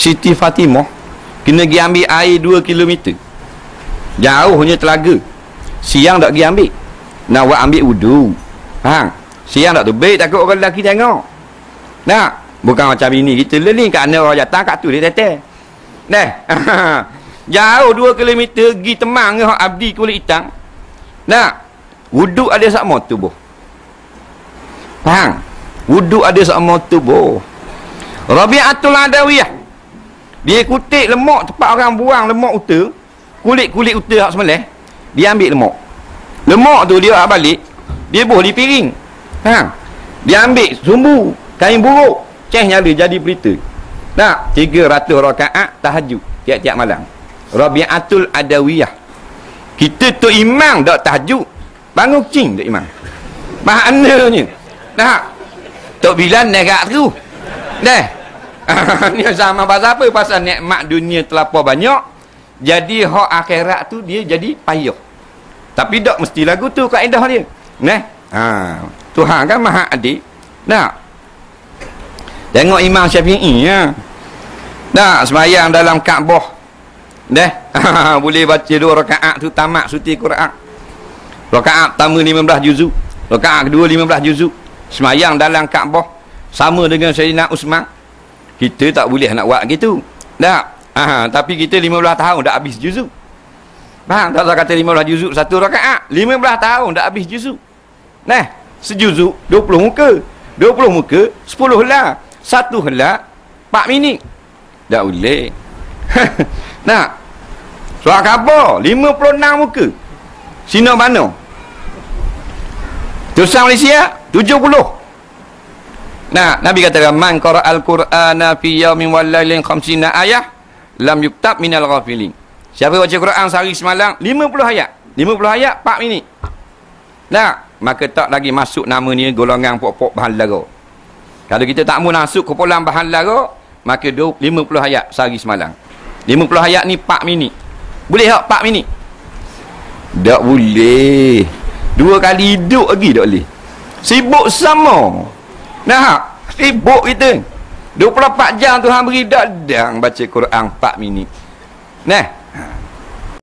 Siti Fatimah kena pergi ambil air 2 kilometer. Jauhnya telaga. Siang tak pergi ambil. Nak buat ambil wudu. Siang tak tu. Baik takut orang lelaki tengok. Nak? Bukan macam ini. Kita learning kat mana orang datang kat tu dia tetek. Jauh 2 kilometer pergi temang dengan abdi kulit hitam. Nak? Wudu ada sama tubuh. Faham? Wudu ada sama tubuh. Rabi'atul Adawiyah. Dia kutip lemak tempat orang buang lemak uta. Kulit-kulit uta hak semelih. Dia ambil lemak. Lemak tu dia balik. Dia buh di piring. Dia ambil sumbu kain buruk. Ceh nyala jadi berita. Nak? 300 rakaat tahajud tiap-tiap malam. Rabi'atul Adawiyah. Kita tu imam tak tahajud. Bangun cing tak imam. Maknanya. Nak? Tok Bilal negat tu. Ni sama pasal apa? Pasal nikmat dunia terlampau banyak. Jadi hak akhirat tu dia jadi payah. Tapi tak mesti lagu tu kaedah dia. Tuhan kan maha adil. Nak? Tengok Imam Syafi'i ya. Nak sembahyang dalam Kaabah. Boleh baca 2 rakaat tu tamat suti Quran. Rakaat pertama 15 juzuk. Rakaat kedua 15 juzuk. Sembahyang dalam Kaabah sama dengan Sayyidina Uthman. Kita tak boleh nak buat gitu. Tak. Tapi kita 15 tahun dah habis juzuk. Faham tak? Saya kata 15 juzuk satu rakaat. 15 tahun dah habis juzuk. Sejuzuk 20 muka. 20 muka 10 helak. 1 helak 4 minit. Tak boleh. Nak? Surah khabar 56 muka. Sino mana? Tulisan Malaysia 70. Nah, Nabi kata man qara'al Qur'ana fi yawmin wal lailin 50 ayah lam yuktab minal ghafilin. Siapa baca Quran sehari semalam 50 ayat. 50 ayat 4 minit. Nah, maka tak lagi masuk nama ni golongan pokok bahan lara. Kalau kita tak mau masuk kumpulan bahan lara, maka 50 ayat sehari semalam. 50 ayat ni 4 minit. Boleh tak 4 minit? Tak boleh. 2 kali hidup lagi tak boleh. Sibuk sama. Nah, sibuk kita. 24 jam Tuhan beri dadang baca Quran 4 minit.